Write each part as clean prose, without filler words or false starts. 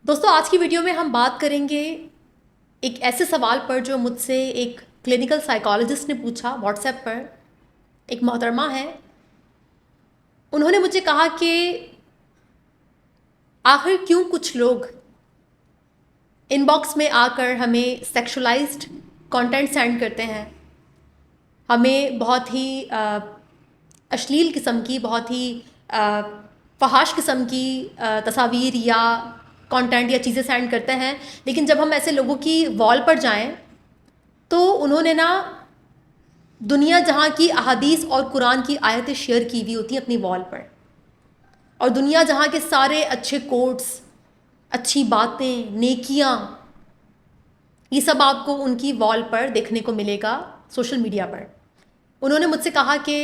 दोस्तों, आज की वीडियो में हम बात करेंगे एक ऐसे सवाल पर जो मुझसे एक क्लिनिकल साइकोलॉजिस्ट ने पूछा व्हाट्सएप पर। एक मोहतरमा है, उन्होंने मुझे कहा कि आखिर क्यों कुछ लोग इनबॉक्स में आकर हमें सेक्सुअलाइज्ड कंटेंट सेंड करते हैं, हमें बहुत ही अश्लील किस्म की, बहुत ही फहाश किस्म की तस्वीर या कंटेंट या चीज़ें सेंड करते हैं। लेकिन जब हम ऐसे लोगों की वॉल पर जाएं तो उन्होंने ना दुनिया जहाँ की अहादीस और कुरान की आयतें शेयर की हुई होती हैं अपनी वॉल पर, और दुनिया जहाँ के सारे अच्छे कोट्स, अच्छी बातें, नेकियां, ये सब आपको उनकी वॉल पर देखने को मिलेगा सोशल मीडिया पर। उन्होंने मुझसे कहा कि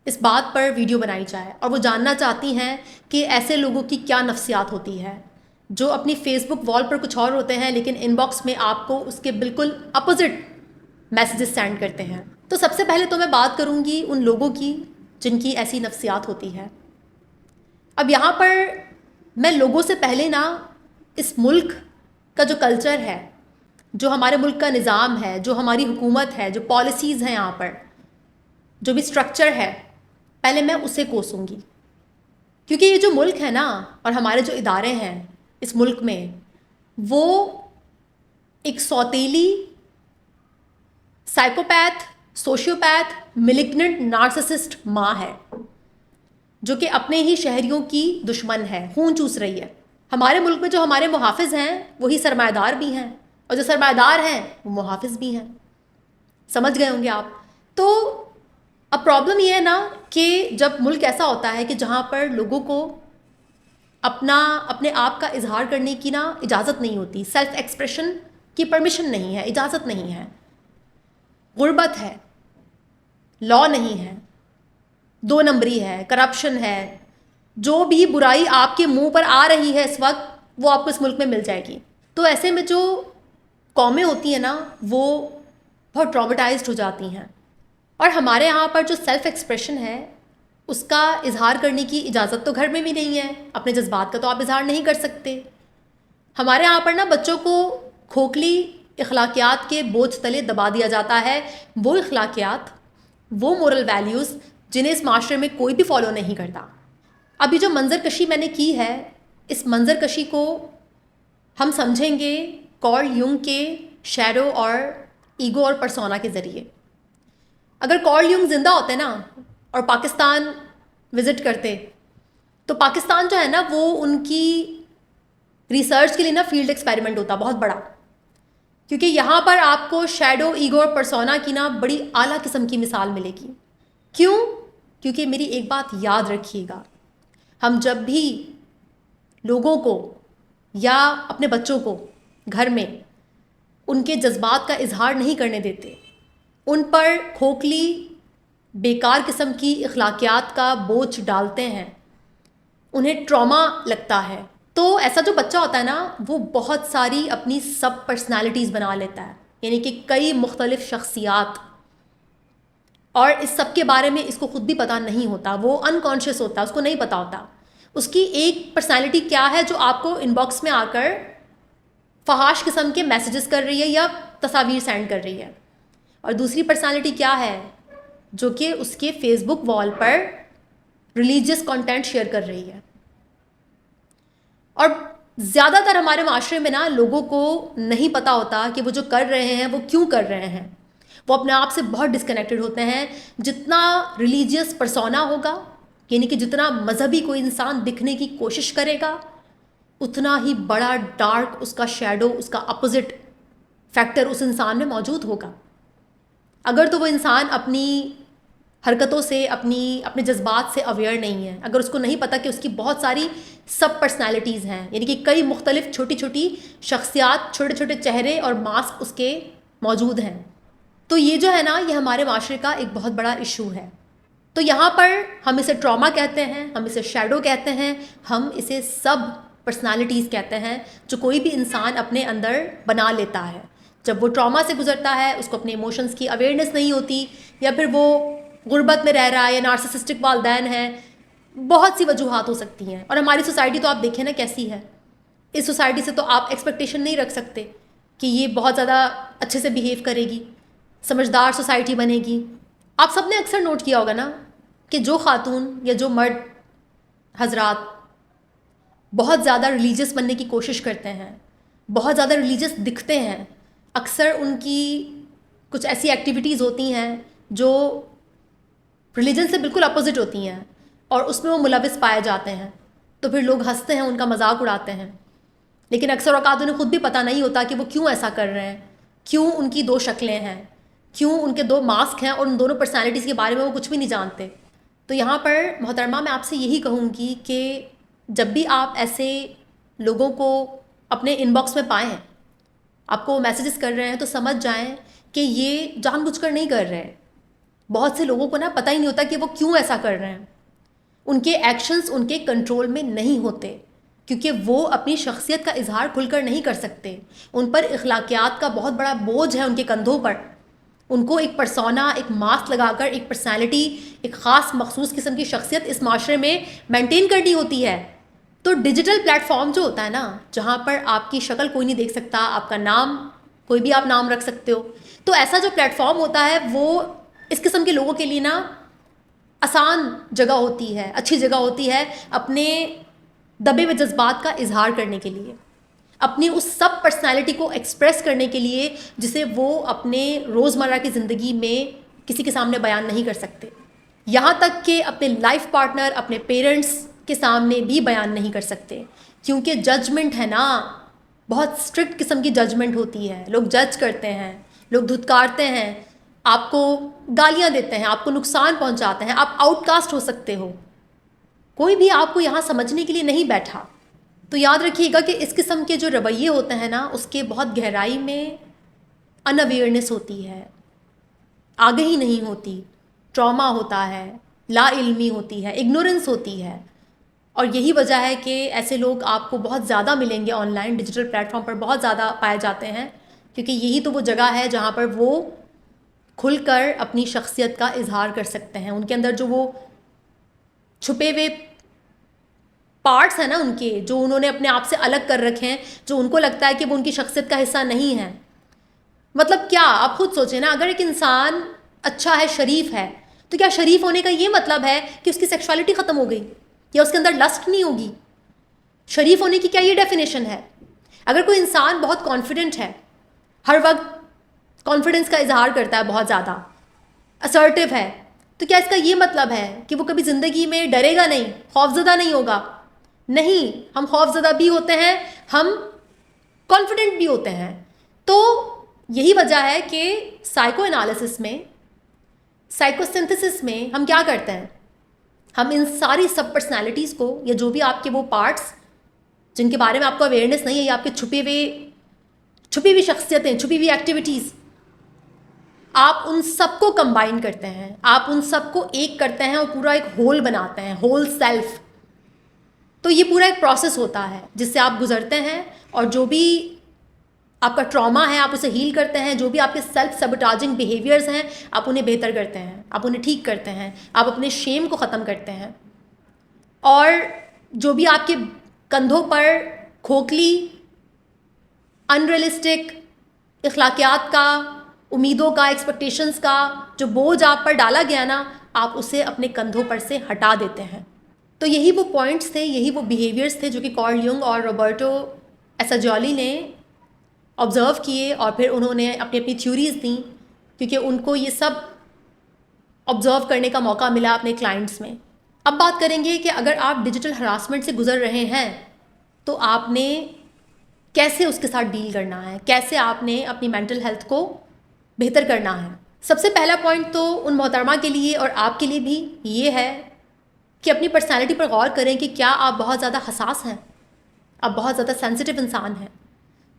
इस बात पर वीडियो बनाई जाए, और वो जानना चाहती हैं कि ऐसे लोगों की क्या नफ्सियात होती है जो अपनी फेसबुक वॉल पर कुछ और होते हैं लेकिन इनबॉक्स में आपको उसके बिल्कुल अपोजिट मैसेजेस सेंड करते हैं। तो सबसे पहले तो मैं बात करूंगी उन लोगों की जिनकी ऐसी नफ्सियात होती है। अब यहाँ पर मैं लोगों से पहले ना इस मुल्क का जो कल्चर है, जो हमारे मुल्क का निज़ाम है, जो हमारी हुकूमत है, जो पॉलिसीज़ हैं, यहाँ पर जो भी स्ट्रक्चर है, पहले मैं उसे कोसूंगी। क्योंकि ये जो मुल्क है ना और हमारे जो इदारे हैं इस मुल्क में, वो एक सौतेली, साइकोपैथ, सोशियोपैथ, मिलिग्नेंट नार्सिसिस्ट माँ है जो कि अपने ही शहरियों की दुश्मन है, खून चूस रही है। हमारे मुल्क में जो हमारे मुहाफिज हैं वही सरमाएदार भी हैं, और जो सरमाएदार हैं वो मुहाफिज भी हैं। समझ गए होंगे आप। तो अब प्रॉब्लम ये है ना कि जब मुल्क ऐसा होता है कि जहाँ पर लोगों को अपने आप का इजहार करने की ना इजाज़त नहीं होती, सेल्फ एक्सप्रेशन की परमिशन नहीं है, इजाज़त नहीं है, गुर्बत है, लॉ नहीं है, दो नंबरी है, करप्शन है, जो भी बुराई आपके मुंह पर आ रही है इस वक्त वो आपको इस मुल्क में मिल जाएगी। तो ऐसे में जो कौमें होती हैं ना वो बहुत ट्रॉमेटाइज्ड हो जाती हैं, और हमारे यहाँ पर जो सेल्फ एक्सप्रेशन है उसका इजहार करने की इजाज़त तो घर में भी नहीं है। अपने जज्बात का तो आप इजहार नहीं कर सकते। हमारे यहाँ पर ना बच्चों को खोखली इखलाकियात के बोझ तले दबा दिया जाता है, वो इखलाकियात, वो मोरल वैल्यूज़ जिन्हें इस माशरे में कोई भी फॉलो नहीं करता। अभी जो मंजर कशी मैंने की है, इस मंजर कशी को हम समझेंगे कार्ल यूंग के शैडो और ईगो और परसोना के ज़रिए। अगर कार्ल यूंग ज़िंदा होते ना और पाकिस्तान विज़िट करते, तो पाकिस्तान जो है ना वो उनकी रिसर्च के लिए ना फील्ड एक्सपेरिमेंट होता बहुत बड़ा। क्योंकि यहाँ पर आपको शैडो, ईगो और परसोना की ना बड़ी आला किस्म की मिसाल मिलेगी। क्यों? क्योंकि मेरी एक बात याद रखिएगा, हम जब भी लोगों को या अपने बच्चों को घर में उनके जज्बात का इजहार नहीं करने देते, उन पर खोखली बेकार किस्म की इखलाकियात का बोझ डालते हैं, उन्हें ट्रॉमा लगता है, तो ऐसा जो बच्चा होता है ना वो बहुत सारी अपनी सब पर्सनालिटीज़ बना लेता है, यानी कि कई मुख्तलिफ शख्सियात, और इस सब के बारे में इसको खुद भी पता नहीं होता, वो अनकॉन्शियस होता है, उसको नहीं पता होता उसकी एक पर्सनालिटी क्या है जो आपको इनबॉक्स में आकर फहाश किस्म के मैसेजेस कर रही है या तस्वीर सेंड कर रही है, और दूसरी पर्सनालिटी क्या है जो कि उसके फेसबुक वॉल पर रिलीजियस कंटेंट शेयर कर रही है। और ज़्यादातर हमारे माशरे में ना लोगों को नहीं पता होता कि वो जो कर रहे हैं वो क्यों कर रहे हैं। वो अपने आप से बहुत डिस्कनेक्टेड होते हैं। जितना रिलीजियस परसोना होगा, यानी कि जितना मजहबी कोई इंसान दिखने की कोशिश करेगा, उतना ही बड़ा डार्क उसका शैडो, उसका अपोजिट फैक्टर उस इंसान में मौजूद होगा। अगर तो वो इंसान अपनी हरकतों से, अपने जज्बात से अवेयर नहीं है, अगर उसको नहीं पता कि उसकी बहुत सारी सब पर्सनालिटीज़ हैं, यानी कि कई मुख्तलिफ छोटी छोटी शख्सियात, छोटे छोटे चेहरे और मास्क उसके मौजूद हैं, तो ये जो है ना ये हमारे माशरे का एक बहुत बड़ा इशू है। तो यहाँ पर हम इसे ट्रॉमा कहते हैं, हम इसे शैडो कहते हैं, हम इसे सब पर्सनालिटीज़ कहते हैं जो कोई भी इंसान अपने अंदर बना लेता है। जब वो ट्रॉमा से गुजरता है, उसको अपने इमोशंस की अवेयरनेस नहीं होती, या फिर वो गुर्बत में रह रहा है, या नार्सिसिस्टिक वालिदैन है, बहुत सी वजूहात हो सकती हैं। और हमारी सोसाइटी तो आप देखें ना कैसी है, इस सोसाइटी से तो आप एक्सपेक्टेशन नहीं रख सकते कि ये बहुत ज़्यादा अच्छे से बिहेव करेगी, समझदार सोसाइटी बनेगी। आप सब ने अक्सर नोट किया होगा ना कि जो खातून या जो मर्द हजरात बहुत ज़्यादा रिलीजियस बनने की कोशिश करते हैं, बहुत ज़्यादा रिलीजियस दिखते हैं, अक्सर उनकी कुछ ऐसी एक्टिविटीज़ होती हैं जो रिलीजन से बिल्कुल अपोजिट होती हैं और उसमें वो मुलविस पाए जाते हैं। तो फिर लोग हंसते हैं, उनका मजाक उड़ाते हैं, लेकिन अक्सर औकात उन्हें खुद भी पता नहीं होता कि वो क्यों ऐसा कर रहे हैं, क्यों उनकी दो शक्लें हैं, क्यों उनके दो मास्क हैं और उन दोनों पर्सनैलिटीज़ के बारे में वो कुछ भी नहीं जानते। तो यहाँ पर मोहतरमा मैं आपसे यही कहूँगी कि जब भी आप ऐसे लोगों को अपने इनबॉक्स में पाएँ, आपको मैसेजेस कर रहे हैं, तो समझ जाएं कि ये जानबूझकर नहीं कर रहे हैं। बहुत से लोगों को ना पता ही नहीं होता कि वो क्यों ऐसा कर रहे हैं। उनके एक्शंस उनके कंट्रोल में नहीं होते क्योंकि वो अपनी शख्सियत का इजहार खुलकर नहीं कर सकते। उन पर इखलाकियात का बहुत बड़ा बोझ है उनके कंधों पर। उनको एक पर्सोना, एक मास्क लगाकर एक पर्सनैलिटी, एक ख़ास मखसूस किस्म की शख्सियत इस माशरे में मेंटेन करनी होती है। तो डिजिटल प्लेटफॉर्म जो होता है ना, जहाँ पर आपकी शक्ल कोई नहीं देख सकता, आपका नाम कोई भी आप नाम रख सकते हो, तो ऐसा जो प्लेटफॉर्म होता है वो इस किस्म के लोगों के लिए ना आसान जगह होती है, अच्छी जगह होती है अपने दबे हुए जज्बात का इजहार करने के लिए, अपनी उस सब पर्सनालिटी को एक्सप्रेस करने के लिए जिसे वो अपने रोज़मर्रा की ज़िंदगी में किसी के सामने बयान नहीं कर सकते। यहाँ तक कि अपने लाइफ पार्टनर, अपने पेरेंट्स के सामने भी बयान नहीं कर सकते क्योंकि जजमेंट है ना, बहुत स्ट्रिक्ट किस्म की जजमेंट होती है। लोग जज करते हैं, लोग धुतकारते हैं, आपको गालियाँ देते हैं, आपको नुकसान पहुँचाते हैं, आप आउटकास्ट हो सकते हो। कोई भी आपको यहाँ समझने के लिए नहीं बैठा। तो याद रखिएगा कि इस किस्म के जो रवैये होते हैं ना, उसके बहुत गहराई में अनअवेयरनेस होती है, आगाही नहीं होती, ट्रॉमा होता है, लाइल्मी होती है, इग्नोरेंस होती है। और यही वजह है कि ऐसे लोग आपको बहुत ज़्यादा मिलेंगे ऑनलाइन, डिजिटल प्लेटफॉर्म पर बहुत ज़्यादा पाए जाते हैं क्योंकि यही तो वो जगह है जहाँ पर वो खुलकर अपनी शख्सियत का इजहार कर सकते हैं। उनके अंदर जो वो छुपे हुए पार्ट्स हैं ना उनके, जो उन्होंने अपने आप से अलग कर रखे हैं, जो उनको लगता है कि वो उनकी शख्सियत का हिस्सा नहीं है। मतलब क्या, आप खुद सोचें ना, अगर एक इंसान अच्छा है, शरीफ है, तो क्या शरीफ होने का ये मतलब है कि उसकी सेक्सुअलिटी ख़त्म हो गई या उसके अंदर लस्ट नहीं होगी? शरीफ होने की क्या ये डेफिनेशन है? अगर कोई इंसान बहुत कॉन्फिडेंट है, हर वक्त कॉन्फिडेंस का इजहार करता है, बहुत ज़्यादा असर्टिव है, तो क्या इसका ये मतलब है कि वो कभी ज़िंदगी में डरेगा नहीं, खौफज़दा नहीं होगा? नहीं, हम खौफज़दा भी होते हैं, हम कॉन्फिडेंट भी होते हैं। तो यही वजह है कि साइको एनालिसिस में, साइकोसिंथेसिस में हम क्या करते हैं, हम इन सारी सब पर्सनैलिटीज़ को, या जो भी आपके वो पार्ट्स जिनके बारे में आपको अवेयरनेस नहीं है, या आपके छुपी हुई शख्सियतें, छुपी हुई एक्टिविटीज़, आप उन सबको कंबाइन करते हैं, आप उन सबको एक करते हैं और पूरा एक होल बनाते हैं, होल सेल्फ। तो ये पूरा एक प्रोसेस होता है जिससे आप गुजरते हैं और जो भी आपका ट्रॉमा है आप उसे हील करते हैं, जो भी आपके सेल्फ सबोटाजिंग बिहेवियर्स हैं आप उन्हें बेहतर करते हैं, आप उन्हें ठीक करते हैं, आप अपने शेम को ख़त्म करते हैं। और जो भी आपके कंधों पर खोखली, अनरियलिस्टिक इखलाकियात का, उम्मीदों का, एक्सपेक्टेशंस का जो बोझ आप पर डाला गया ना, आप उसे अपने कंधों पर से हटा देते हैं। तो यही वो पॉइंट्स थे, यही वो बिहेवियर्स थे जो कि कार्ल युंग और रॉबर्टो एसाजोली ने ऑब्ज़र्व किए और फिर उन्होंने अपनी अपनी थ्योरीज़ दी क्योंकि उनको ये सब ऑब्ज़र्व करने का मौका मिला अपने क्लाइंट्स में। अब बात करेंगे कि अगर आप डिजिटल हरासमेंट से गुजर रहे हैं तो आपने कैसे उसके साथ डील करना है, कैसे आपने अपनी मेंटल हेल्थ को बेहतर करना है। सबसे पहला पॉइंट तो उन मोहतरमा के लिए और आपके लिए भी ये है कि अपनी पर्सनैलिटी पर गौर करें कि क्या आप बहुत ज़्यादा हसास हैं, आप बहुत ज़्यादा सेंसिटिव इंसान हैं।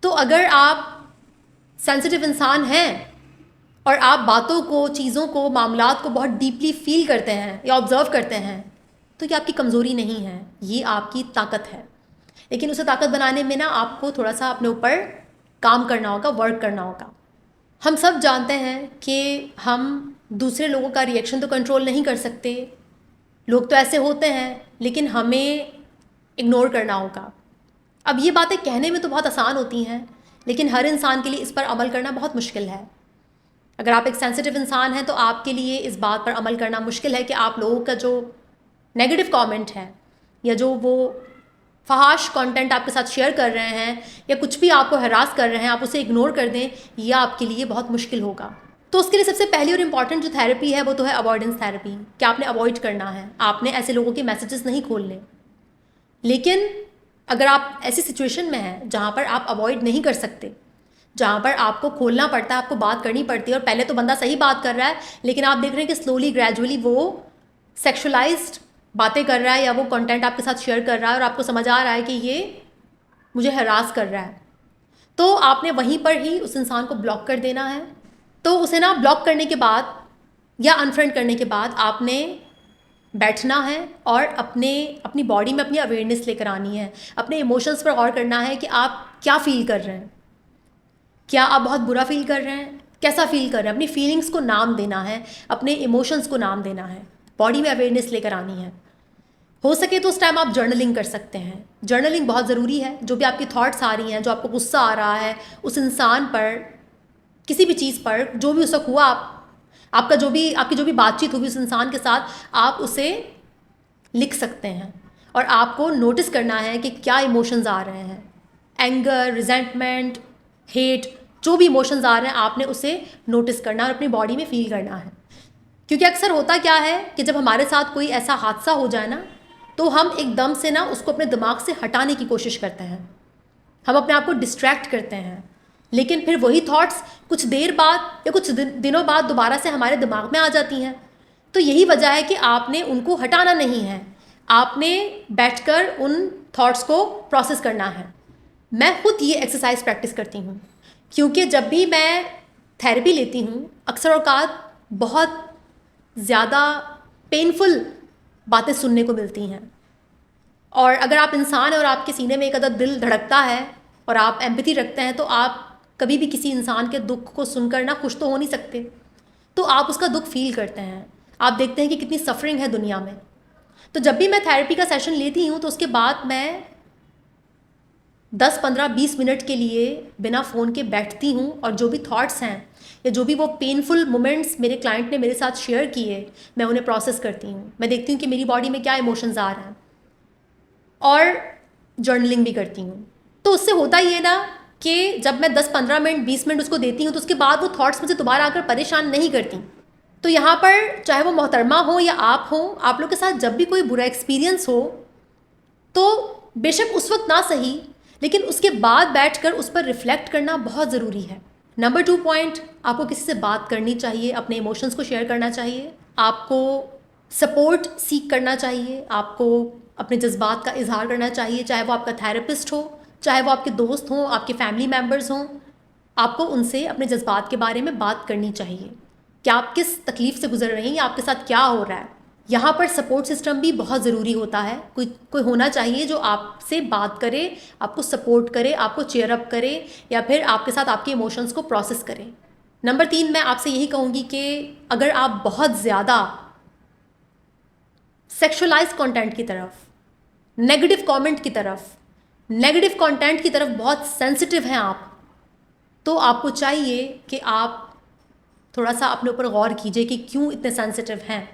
तो अगर आप सेंसिटिव इंसान हैं और आप बातों को, चीज़ों को, मामलात को बहुत डीपली फील करते हैं या ऑब्ज़र्व करते हैं, तो ये आपकी कमज़ोरी नहीं है, ये आपकी ताकत है। लेकिन उसे ताकत बनाने में ना आपको थोड़ा सा अपने ऊपर काम करना होगा, वर्क करना होगा। हम सब जानते हैं कि हम दूसरे लोगों का रिएक्शन तो कंट्रोल नहीं कर सकते, लोग तो ऐसे होते हैं, लेकिन हमें इग्नोर करना होगा, अब ये बातें कहने में तो बहुत आसान होती हैं, लेकिन हर इंसान के लिए इस पर अमल करना बहुत मुश्किल है। अगर आप एक सेंसिटिव इंसान हैं तो आपके लिए इस बात पर अमल करना मुश्किल है कि आप लोगों का जो नेगेटिव कमेंट है या जो वो फहाश कंटेंट आपके साथ शेयर कर रहे हैं या कुछ भी आपको हरास कर रहे हैं, आप उसे इग्नोर कर दें, यह आपके लिए बहुत मुश्किल होगा। तो उसके लिए सबसे पहली और इम्पॉर्टेंट जो थेरेपी है वो तो है अवॉइडेंस थेरेपी, कि आपने अवॉइड करना है, आपने ऐसे लोगों के मैसेजेस नहीं खोलने। लेकिन अगर आप ऐसी सिचुएशन में हैं जहाँ पर आप अवॉइड नहीं कर सकते, जहाँ पर आपको खोलना पड़ता है, आपको बात करनी पड़ती है, और पहले तो बंदा सही बात कर रहा है लेकिन आप देख रहे हैं कि स्लोली ग्रेजुअली वो सेक्शुअलाइज्ड बातें कर रहा है या वो कंटेंट आपके साथ शेयर कर रहा है और आपको समझ आ रहा है कि ये मुझे हरास कर रहा है, तो आपने वहीं पर ही उस इंसान को ब्लॉक कर देना है। तो उसे ना ब्लॉक करने के बाद या अनफ्रेंड करने के बाद आपने बैठना है और अपनी बॉडी में अपनी अवेयरनेस लेकर आनी है, अपने इमोशंस पर गौर करना है कि आप क्या फील कर रहे हैं। क्या आप बहुत बुरा फील कर रहे हैं, कैसा फील कर रहे हैं, अपनी फीलिंग्स को नाम देना है, अपने इमोशंस को नाम देना है, बॉडी में अवेयरनेस लेकर आनी है। हो सके तो उस टाइम आप जर्नलिंग कर सकते हैं। जर्नलिंग बहुत ज़रूरी है। जो भी आपकी थॉट्स आ रही हैं, जो आपको गुस्सा आ रहा है उस इंसान पर, किसी भी चीज़ पर, जो भी उस वक्त हुआ, आपकी जो भी बातचीत हुई उस इंसान के साथ, आप उसे लिख सकते हैं और आपको नोटिस करना है कि क्या इमोशंस आ रहे हैं। एंगर, रिजेंटमेंट, हेट, जो भी इमोशंस आ रहे हैं आपने उसे नोटिस करना और अपनी बॉडी में फील करना है। क्योंकि अक्सर होता क्या है कि जब हमारे साथ कोई ऐसा हादसा हो जाए ना, तो हम एकदम से ना उसको अपने दिमाग से हटाने की कोशिश करते हैं, हम अपने आप को डिस्ट्रैक्ट करते हैं, लेकिन फिर वही थॉट्स कुछ देर बाद या कुछ दिनों बाद दोबारा से हमारे दिमाग में आ जाती हैं। तो यही वजह है कि आपने उनको हटाना नहीं है, आपने बैठकर उन थॉट्स को प्रोसेस करना है। मैं खुद ये एक्सरसाइज प्रैक्टिस करती हूँ, क्योंकि जब भी मैं थेरेपी लेती हूँ अक्सर औकात बहुत ज़्यादा पेनफुल बातें सुनने को मिलती हैं। और अगर आप इंसान हैं और आपके सीने में एक अदद दिल धड़कता है और आप एम्पैथी रखते हैं, तो आप कभी भी किसी इंसान के दुख को सुनकर ना खुश तो हो नहीं सकते, तो आप उसका दुख फील करते हैं। आप देखते हैं कि कितनी सफरिंग है दुनिया में। तो जब भी मैं थेरेपी का सेशन लेती हूँ तो उसके बाद मैं 10, 15, 20 मिनट के लिए बिना फ़ोन के बैठती हूँ और जो भी थॉट्स हैं या जो भी वो पेनफुल मोमेंट्स मेरे क्लाइंट ने मेरे साथ शेयर किए, मैं उन्हें प्रोसेस करती हूँ। मैं देखती हूँ कि मेरी बॉडी में क्या इमोशंस आ रहे हैं और जर्नलिंग भी करती हूँ। तो उससे होता ये ना कि जब मैं 10, 15 मिनट, 20 मिनट उसको देती हूँ तो उसके बाद वो थॉट्स मुझे दोबारा आकर परेशान नहीं करती। तो यहाँ पर चाहे वो मोहतरमा हो या आप हो, आप लोग के साथ जब भी कोई बुरा एक्सपीरियंस हो तो बेशक उस वक्त ना सही, लेकिन उसके बाद बैठकर उस पर रिफ्लेक्ट करना बहुत ज़रूरी है। नंबर 2 पॉइंट, आपको किसी से बात करनी चाहिए, अपने इमोशंस को शेयर करना चाहिए, आपको सपोर्ट सीख करना चाहिए, आपको अपने जज्बात का इजहार करना चाहिए, चाहे वो आपका थेरेपिस्ट हो, चाहे वो आपके दोस्त हों, आपके फैमिली मेम्बर्स हों। आपको उनसे अपने जज्बात के बारे में बात करनी चाहिए कि आप किस तकलीफ़ से गुजर रहे हैं या आपके साथ क्या हो रहा है। यहाँ पर सपोर्ट सिस्टम भी बहुत ज़रूरी होता है। कोई होना चाहिए जो आपसे बात करे, आपको सपोर्ट करे, आपको चेयर अप करे या फिर आपके साथ आपके इमोशंस को प्रोसेस करे। नंबर 3, मैं आपसे यही कहूँगी कि अगर आप बहुत ज़्यादा सेक्शुअलाइज कंटेंट की तरफ, नेगेटिव कमेंट की तरफ, नेगेटिव कंटेंट की तरफ बहुत सेंसिटिव हैं आप, तो आपको चाहिए कि आप थोड़ा सा अपने ऊपर गौर कीजिए कि क्यों इतने सेंसिटिव हैं,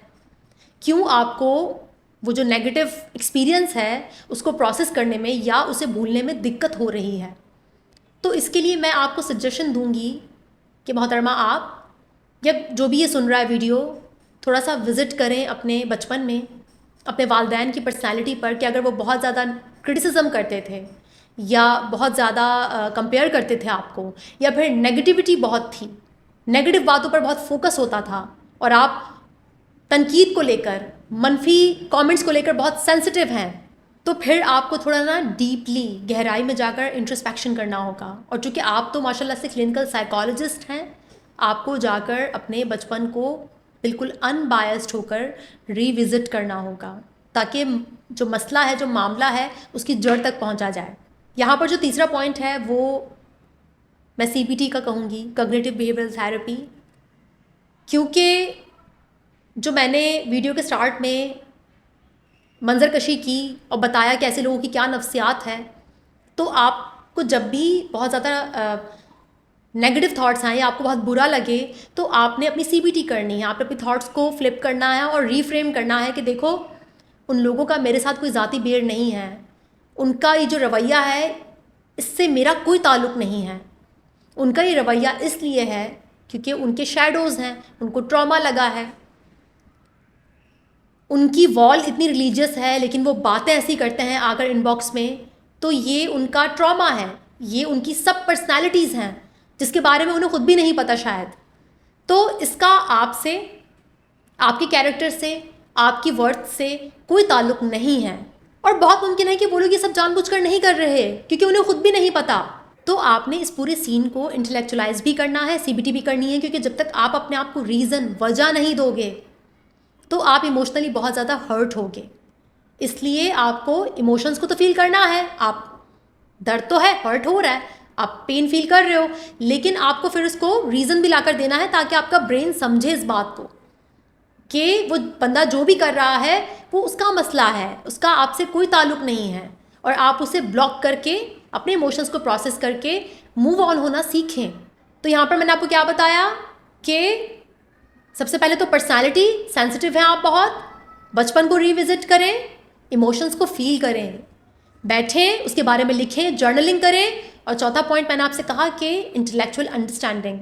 क्यों आपको वो जो नेगेटिव एक्सपीरियंस है उसको प्रोसेस करने में या उसे भूलने में दिक्कत हो रही है। तो इसके लिए मैं आपको सजेशन दूंगी कि मोहतरमा आप या जो भी ये सुन रहा है वीडियो, थोड़ा सा विज़िट करें अपने बचपन में, अपने वालिदैन की पर्सनैलिटी पर, कि अगर वो बहुत ज़्यादा क्रिटिसिज्म करते थे या बहुत ज़्यादा कंपेयर करते थे आपको, या फिर नेगेटिविटी बहुत थी, नेगेटिव बातों पर बहुत फोकस होता था और आप तनकीद को लेकर, मनफी कमेंट्स को लेकर बहुत सेंसिटिव हैं, तो फिर आपको थोड़ा ना डीपली गहराई में जाकर इंट्रोस्पेक्शन करना होगा। और चूँकि आप तो माशाल्लाह से क्लिनिकल साइकोलॉजिस्ट हैं, आपको जाकर अपने बचपन को बिल्कुल अनबायस्ड होकर रिविज़िट करना होगा, ताकि जो मसला है, जो मामला है, उसकी जड़ तक पहुंचा जाए। यहाँ पर जो तीसरा पॉइंट है वो मैं CBT का कहूँगी, कॉग्निटिव बिहेवियरल थेरेपी, क्योंकि जो मैंने वीडियो के स्टार्ट में मंजरकशी की और बताया कि ऐसे लोगों की क्या नफ्सियात है, तो आपको जब भी बहुत ज़्यादा नेगेटिव थॉट्स आए या आपको बहुत बुरा लगे, तो आपने अपनी CBT करनी है, आपने अपनी थॉट्स को फ्लिप करना है और रीफ्रेम करना है कि देखो उन लोगों का मेरे साथ कोई ज़ाती बेर नहीं है, उनका ये जो रवैया है इससे मेरा कोई ताल्लुक़ नहीं है, उनका ये रवैया इसलिए है क्योंकि उनके शैडोज़ हैं, उनको ट्रॉमा लगा है, उनकी वॉल इतनी रिलीजियस है लेकिन वो बातें ऐसी करते हैं आकर इनबॉक्स में, तो ये उनका ट्रॉमा है, ये उनकी सब पर्सनैलिटीज़ हैं जिसके बारे में उन्हें खुद भी नहीं पता शायद। तो इसका आपसे, आपके कैरेक्टर से, आपकी वर्थ से कोई ताल्लुक़ नहीं है। और बहुत मुमकिन है कि वो लोग ये सब जानबूझकर नहीं कर रहे क्योंकि उन्हें खुद भी नहीं पता। तो आपने इस पूरे सीन को इंटेलेक्चुअलाइज भी करना है, CBT भी करनी है, क्योंकि जब तक आप अपने आप को रीज़न, वजह नहीं दोगे तो आप इमोशनली बहुत ज़्यादा हर्ट होगे। इसलिए आपको इमोशंस को तो फील करना है, आप दर्द तो है, हर्ट हो रहा है, आप पेन फील कर रहे हो, लेकिन आपको फिर उसको रीज़न भी लाकर देना है ताकि आपका ब्रेन समझे इस बात को कि वो बंदा जो भी कर रहा है वो उसका मसला है, उसका आपसे कोई ताल्लुक़ नहीं है, और आप उसे ब्लॉक करके अपने इमोशंस को प्रोसेस करके मूव ऑन होना सीखें। तो यहाँ पर मैंने आपको क्या बताया कि सबसे पहले तो पर्सनालिटी, सेंसिटिव हैं आप बहुत, बचपन को रिविजिट करें, इमोशंस को फील करें, बैठें, उसके बारे में लिखें, जर्नलिंग करें, और चौथा पॉइंट मैंने आपसे कहा कि इंटेलेक्चुअल अंडरस्टैंडिंग,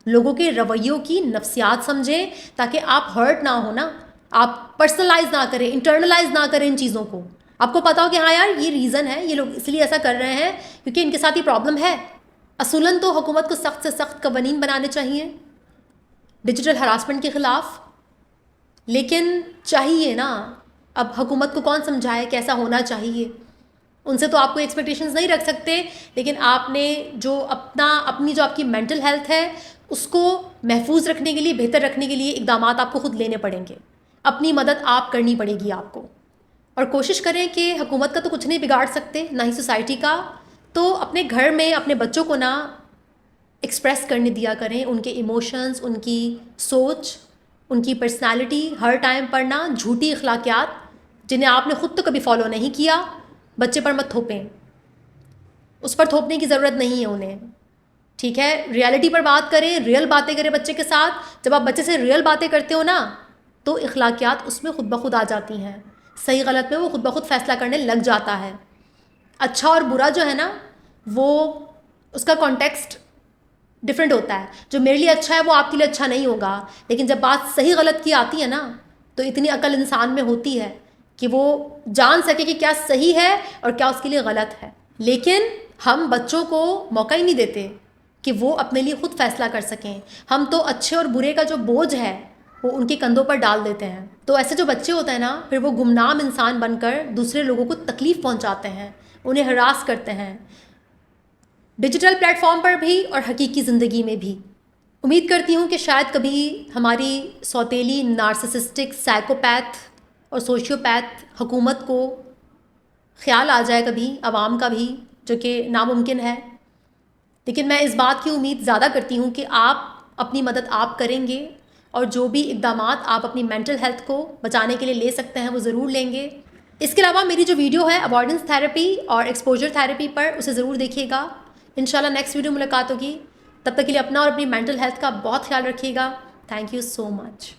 लोगों के रवैयों की नफ्सियात समझें ताकि आप हर्ट ना हो ना, आप पर्सनलाइज ना करें, इंटरनलाइज ना करें इन चीज़ों को। आपको पता हो कि हाँ यार ये रीज़न है, ये लोग इसलिए ऐसा कर रहे हैं क्योंकि इनके साथ ये प्रॉब्लम है। असूलन तो हुकूमत को सख्त से सख्त कवानीन बनाने चाहिए डिजिटल हरासमेंट के ख़िलाफ़, लेकिन चाहिए ना, अब हुकूमत को कौन समझाए कैसा होना चाहिए, उनसे तो आपको एक्सपेक्टेशंस नहीं रख सकते, लेकिन आपने जो अपनी जो आपकी मेंटल हेल्थ है उसको महफूज रखने के लिए, बेहतर रखने के लिए इक़दाम आपको खुद लेने पड़ेंगे, अपनी मदद आप करनी पड़ेगी आपको। और कोशिश करें कि हुकूमत का तो कुछ नहीं बिगाड़ सकते, ना ही सोसाइटी का, तो अपने घर में अपने बच्चों को ना एक्सप्रेस करने दिया करें उनके इमोशंस, उनकी सोच, उनकी पर्सनालिटी हर टाइम पर ना झूठी अखलाकियात जिन्हें आपने ख़ुद तो कभी फॉलो नहीं किया, बच्चे पर मत थोपें, उस पर थोपने की ज़रूरत नहीं है उन्हें, ठीक है। रियलिटी पर बात करें, रियल बातें करें बच्चे के साथ। जब आप बच्चे से रियल बातें करते हो ना तो अखलाकियात उसमें खुद ब खुद आ जाती हैं, सही गलत में वो खुद ब खुद फ़ैसला करने लग जाता है। अच्छा और बुरा जो है ना वो उसका कॉन्टेक्स्ट डिफरेंट होता है, जो मेरे लिए अच्छा है वो आपके लिए अच्छा नहीं होगा, लेकिन जब बात सही गलत की आती है ना तो इतनी अकल इंसान में होती है कि वो जान सके कि क्या सही है और क्या उसके लिए गलत है। लेकिन हम बच्चों को मौका ही नहीं देते कि वो अपने लिए खुद फ़ैसला कर सकें, हम तो अच्छे और बुरे का जो बोझ है वो उनके कंधों पर डाल देते हैं। तो ऐसे जो बच्चे होते हैं ना फिर वो गुमनाम इंसान बनकर दूसरे लोगों को तकलीफ़ पहुंचाते हैं, उन्हें हरास करते हैं, डिजिटल प्लेटफॉर्म पर भी और हकीकी ज़िंदगी में भी। उम्मीद करती हूँ कि शायद कभी हमारी सौतेली नार्सिसिस्टिक साइकोपैथ और सोशियोपैथ हुकूमत को ख्याल आ जाए कभी आवाम का भी, जो कि नामुमकिन है, लेकिन मैं इस बात की उम्मीद ज़्यादा करती हूँ कि आप अपनी मदद आप करेंगे और जो भी इक़दामात आप अपनी मेंटल हेल्थ को बचाने के लिए ले सकते हैं वो ज़रूर लेंगे। इसके अलावा मेरी जो वीडियो है अवॉइडेंस थेरेपी और एक्सपोजर थेरेपी पर, उसे ज़रूर देखिएगा। इंशाल्लाह नेक्स्ट वीडियो मुलाकात होगी, तब तक के लिए अपना और अपनी मेंटल हेल्थ का बहुत ख्याल रखिएगा। Thank you so much.